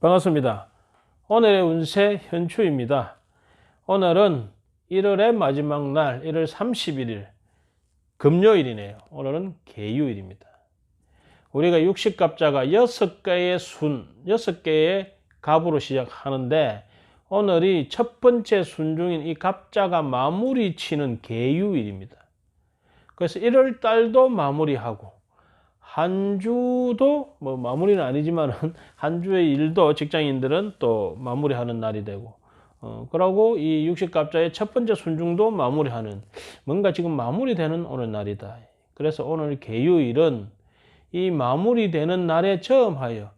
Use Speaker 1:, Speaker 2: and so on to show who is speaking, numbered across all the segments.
Speaker 1: 반갑습니다. 오늘의 운세 현추입니다. 오늘은 1월의 마지막 날 1월 31일 금요일이네요. 오늘은 개유일입니다. 우리가 60갑자가 6개의 갑으로 시작하는데 오늘이 첫 번째 순중인 이 갑자가 마무리 치는 개유일입니다. 그래서 1월 달도 마무리하고 한 주도 뭐 마무리는 아니지만은 한 주의 일도 직장인들은 또 마무리하는 날이 되고 그러고 이 60갑자의 첫 번째 순중도 마무리하는 뭔가 지금 마무리되는 오늘 날이다. 그래서 오늘 개유일은 이 마무리되는 날에 처음하여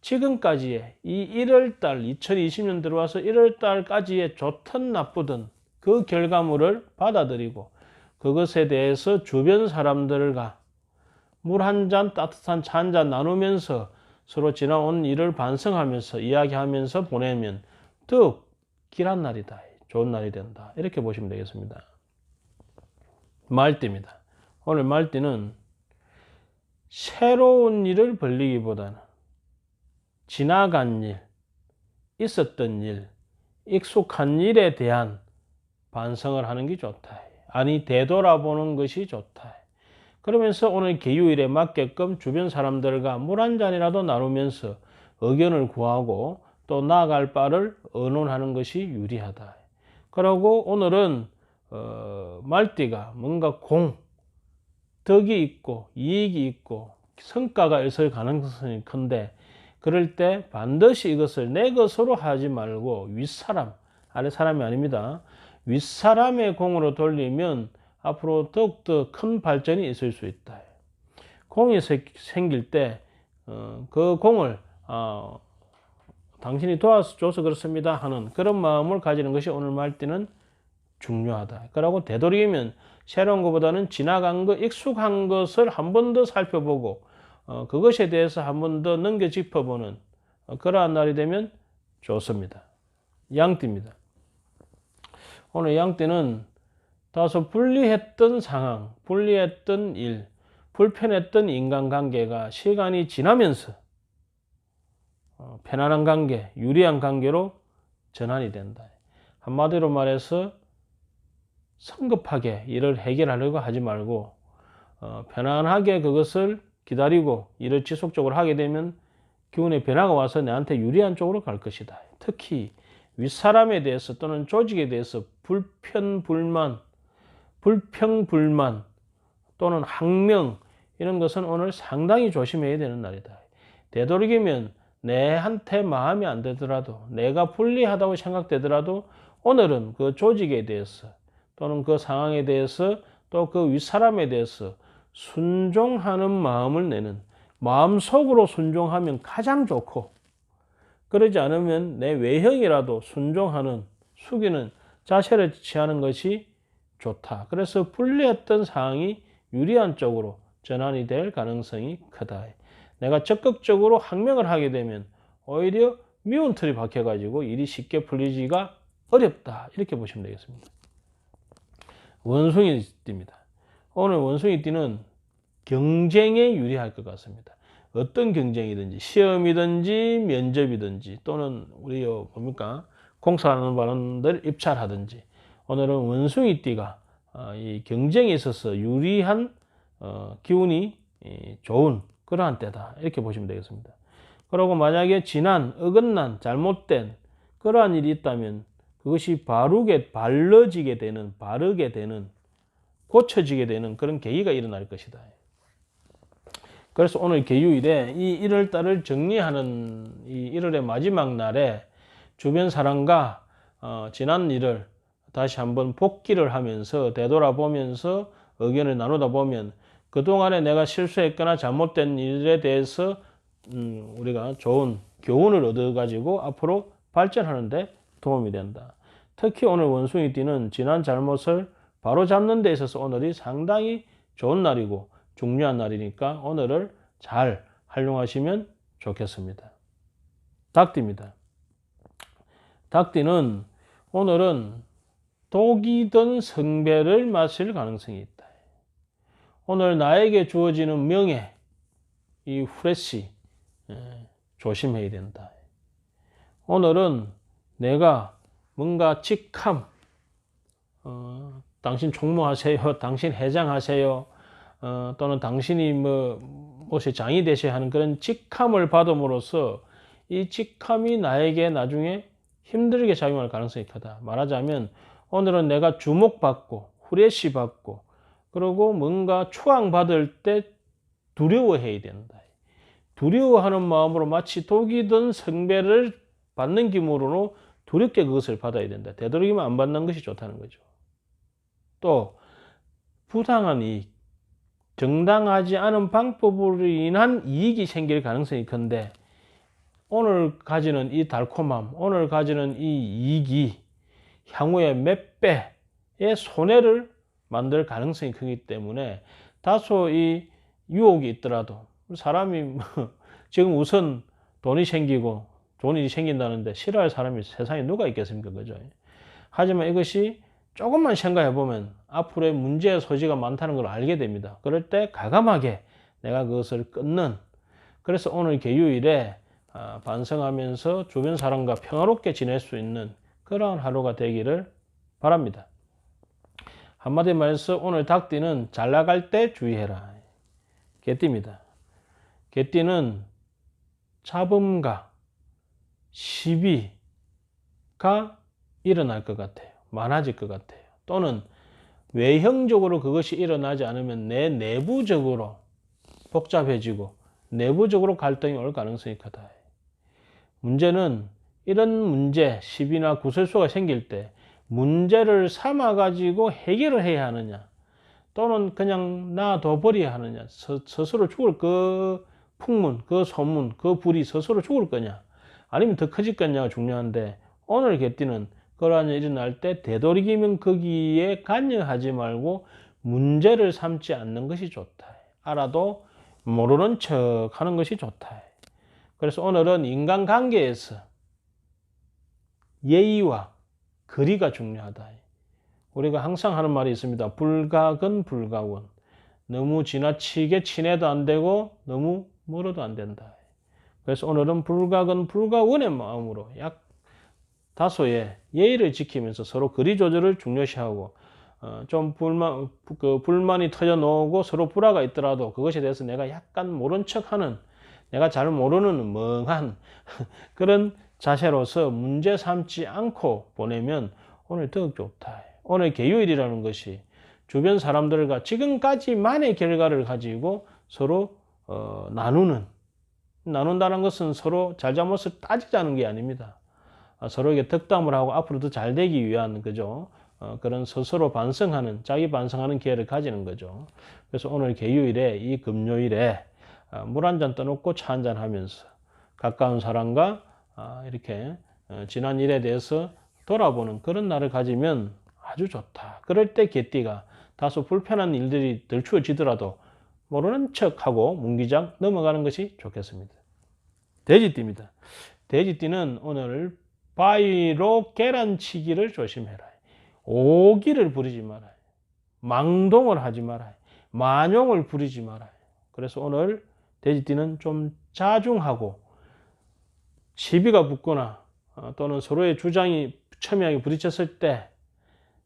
Speaker 1: 지금까지의 이 1월달 2020년 들어와서 1월달까지의 좋든 나쁘든 그 결과물을 받아들이고 그것에 대해서 주변 사람들과 물 한 잔, 따뜻한 차 한 잔 나누면서 서로 지나온 일을 반성하면서 이야기하면서 보내면 더 길한 날이다. 좋은 날이 된다. 이렇게 보시면 되겠습니다. 말띠입니다. 오늘 말띠는 새로운 일을 벌리기보다는 지나간 일, 있었던 일, 익숙한 일에 대한 반성을 하는 게 좋다. 아니, 되돌아보는 것이 좋다. 그러면서 오늘 개유일에 맞게끔 주변 사람들과 물 한 잔이라도 나누면서 의견을 구하고 또 나아갈 바를 의논하는 것이 유리하다. 그리고 오늘은 말띠가 뭔가 덕이 있고 이익이 있고 성과가 있을 가능성이 큰데 그럴 때 반드시 이것을 내 것으로 하지 말고 윗사람, 아래 사람이 아닙니다. 윗사람의 공으로 돌리면 앞으로 더욱더 큰 발전이 있을 수 있다. 공이 생길 때 그 공을 당신이 도와줘서 그렇습니다 하는 그런 마음을 가지는 것이 오늘 말띠는 중요하다. 그러고 되도록이면 새로운 것보다는 지나간 것, 익숙한 것을 한 번 더 살펴보고 그것에 대해서 한 번 더 넘겨 짚어보는 그러한 날이 되면 좋습니다. 양띠입니다. 오늘 양띠는 다소 불리했던 상황, 불리했던 일, 불편했던 인간관계가 시간이 지나면서 편안한 관계, 유리한 관계로 전환이 된다. 한마디로 말해서 성급하게 일을 해결하려고 하지 말고 편안하게 그것을 기다리고 일을 지속적으로 하게 되면 기운의 변화가 와서 내한테 유리한 쪽으로 갈 것이다. 특히 윗사람에 대해서 또는 조직에 대해서 불평불만 또는 항명 이런 것은 오늘 상당히 조심해야 되는 날이다. 되도록이면 내한테 마음이 안 되더라도 내가 불리하다고 생각되더라도 오늘은 그 조직에 대해서 또는 그 상황에 대해서 또 그 윗사람에 대해서 순종하는 마음을 내는 마음속으로 순종하면 가장 좋고 그러지 않으면 내 외형이라도 순종하는 숙이는 자세를 취하는 것이 좋다. 그래서 불리했던 상황이 유리한 쪽으로 전환이 될 가능성이 크다. 내가 적극적으로 항명을 하게 되면 오히려 미운 틀이 박혀가지고 일이 쉽게 풀리지가 어렵다. 이렇게 보시면 되겠습니다. 원숭이띠입니다. 오늘 원숭이띠는 경쟁에 유리할 것 같습니다. 어떤 경쟁이든지 시험이든지 면접이든지 또는 우리 뭡니까 공사하는 바람들 입찰하든지 오늘은 원숭이띠가 이 경쟁에 있어서 유리한 기운이 좋은 그러한 때다. 이렇게 보시면 되겠습니다. 그리고 만약에 지난, 어긋난, 잘못된 그러한 일이 있다면 그것이 바르게 되는, 고쳐지게 되는 그런 계기가 일어날 것이다. 그래서 오늘 개유일에 이 1월달을 정리하는 이 1월의 마지막 날에 주변 사람과 지난 일을 다시 한번 복기를 하면서 되돌아보면서 의견을 나누다 보면 그동안에 내가 실수했거나 잘못된 일에 대해서 우리가 좋은 교훈을 얻어가지고 앞으로 발전하는 데 도움이 된다. 특히 오늘 원숭이띠는 지난 잘못을 바로잡는 데 있어서 오늘이 상당히 좋은 날이고 중요한 날이니까 오늘을 잘 활용하시면 좋겠습니다. 닭띠입니다. 닭띠는 오늘은 독이 든 성배를 마실 가능성이 있다. 오늘 나에게 주어지는 명예, 이 후레쉬 조심해야 된다. 오늘은 내가 뭔가 직함, 당신 총무하세요, 당신 회장하세요, 또는 당신이 무엇이 장이 되셔야 하는 그런 직함을 받음으로써 이 직함이 나에게 나중에 힘들게 작용할 가능성이 크다. 말하자면 오늘은 내가 주목받고 후레쉬 받고 그리고 뭔가 추앙받을 때 두려워해야 된다. 두려워하는 마음으로 마치 독이 든 성배를 받는 기분으로 두렵게 그것을 받아야 된다. 되도록이면 안 받는 것이 좋다는 거죠. 또 부당한 이익, 정당하지 않은 방법으로 인한 이익이 생길 가능성이 큰데 오늘 가지는 이 달콤함, 오늘 가지는 이 이익이 향후에 몇 배의 손해를 만들 가능성이 크기 때문에 다소 이 유혹이 있더라도 사람이 지금 우선 돈이 생기고 좋은 일이 생긴다는데 싫어할 사람이 세상에 누가 있겠습니까? 그죠? 하지만 이것이 조금만 생각해 보면 앞으로의 문제의 소지가 많다는 걸 알게 됩니다. 그럴 때 과감하게 내가 그것을 끊는, 그래서 오늘 개유일에 반성하면서 주변 사람과 평화롭게 지낼 수 있는 그러한 하루가 되기를 바랍니다. 한마디 말해서 오늘 닭띠는 잘 나갈 때 주의해라. 개띠입니다. 개띠는 잡음과 시비가 일어날 것 같아요. 많아질 것 같아요. 또는 외형적으로 그것이 일어나지 않으면 내 내부적으로 복잡해지고 내부적으로 갈등이 올 가능성이 크다. 문제는 이런 문제, 시비나 구설수가 생길 때 문제를 삼아가지고 해결을 해야 하느냐 또는 그냥 놔둬버려야 하느냐, 스스로 죽을 그 풍문, 그 소문, 그 불이 스스로 죽을 거냐 아니면 더 커질 거냐가 중요한데 오늘 개띠는 그러한 일이 일어날 때 되도록이면 거기에 관여하지 말고 문제를 삼지 않는 것이 좋다. 알아도 모르는 척 하는 것이 좋다. 그래서 오늘은 인간관계에서 예의와 거리가 중요하다. 우리가 항상 하는 말이 있습니다. 불가근 불가원. 너무 지나치게 친해도 안 되고 너무 멀어도 안 된다. 그래서 오늘은 불가근 불가원의 마음으로 약 다소의 예의를 지키면서 서로 거리 조절을 중요시하고 좀 불만이 터져 나오고 서로 불화가 있더라도 그것에 대해서 내가 약간 모른 척하는, 내가 잘 모르는 멍한 그런 자세로서 문제 삼지 않고 보내면 오늘 더욱 좋다. 오늘 개요일이라는 것이 주변 사람들과 지금까지만의 결과를 가지고 서로 나눈다는 것은 서로 잘잘못을 따지자는 게 아닙니다. 서로에게 덕담을 하고 앞으로 더 잘 되기 위한 거죠. 그런 스스로 반성하는, 자기 반성하는 기회를 가지는 거죠. 그래서 오늘 개요일에 이 금요일에 물 한 잔 떠놓고 차 한 잔 하면서 가까운 사람과 이렇게 지난 일에 대해서 돌아보는 그런 날을 가지면 아주 좋다. 그럴 때 개띠가 다소 불편한 일들이 덜추어지더라도 모르는 척하고 문기장 넘어가는 것이 좋겠습니다. 돼지띠입니다. 돼지띠는 오늘 바위로 계란치기를 조심해라. 오기를 부리지 마라. 망동을 하지 마라. 만용을 부리지 마라. 그래서 오늘 돼지띠는 좀 자중하고 시비가 붙거나 또는 서로의 주장이 첨예하게 부딪혔을 때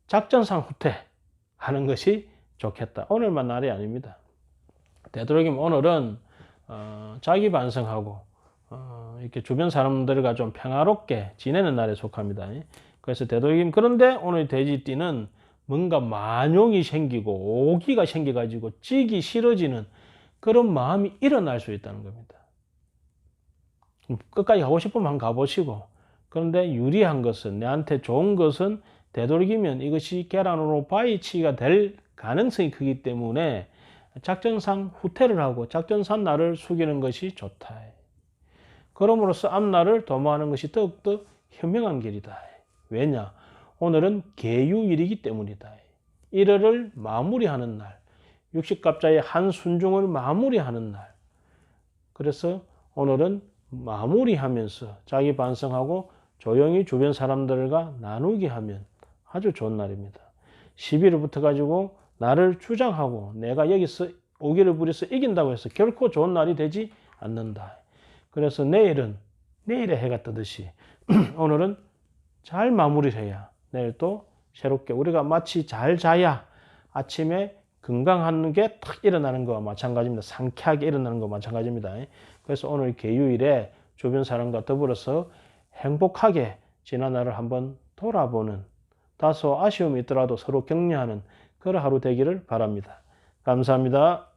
Speaker 1: 작전상 후퇴하는 것이 좋겠다. 오늘만 날이 아닙니다. 되도록이면 오늘은 자기 반성하고 이렇게 주변 사람들과 좀 평화롭게 지내는 날에 속합니다. 그래서 되도록이면, 그런데 오늘 돼지띠는 뭔가 만용이 생기고 오기가 생겨가지고 찌기 싫어지는 그런 마음이 일어날 수 있다는 겁니다. 끝까지 가고 싶으면 한번 가보시고, 그런데 유리한 것은, 내한테 좋은 것은 되도록이면 이것이 계란으로 바위치기가 될 가능성이 크기 때문에 작전상 후퇴를 하고 작전상 나를 숙이는 것이 좋다. 그럼으로써 앞날을 도모하는 것이 더욱더 현명한 길이다. 왜냐? 오늘은 개유일이기 때문이다. 1월을 마무리하는 날, 60갑자의 한순중을 마무리하는 날. 그래서 오늘은 마무리하면서 자기 반성하고 조용히 주변 사람들과 나누게 하면 아주 좋은 날입니다. 시비를 붙어가지고 나를 주장하고 내가 여기서 오기를 부려서 이긴다고 해서 결코 좋은 날이 되지 않는다. 그래서 내일은 내일의 해가 뜨듯이 오늘은 잘 마무리를 해야 내일 또 새롭게 우리가 마치 잘 자야 아침에 건강한 게 탁 일어나는 거와 마찬가지입니다. 상쾌하게 일어나는 거와 마찬가지입니다. 그래서 오늘 개유일에 주변 사람과 더불어서 행복하게 지난 날을 한번 돌아보는 다소 아쉬움이 있더라도 서로 격려하는 그런 하루 되기를 바랍니다. 감사합니다.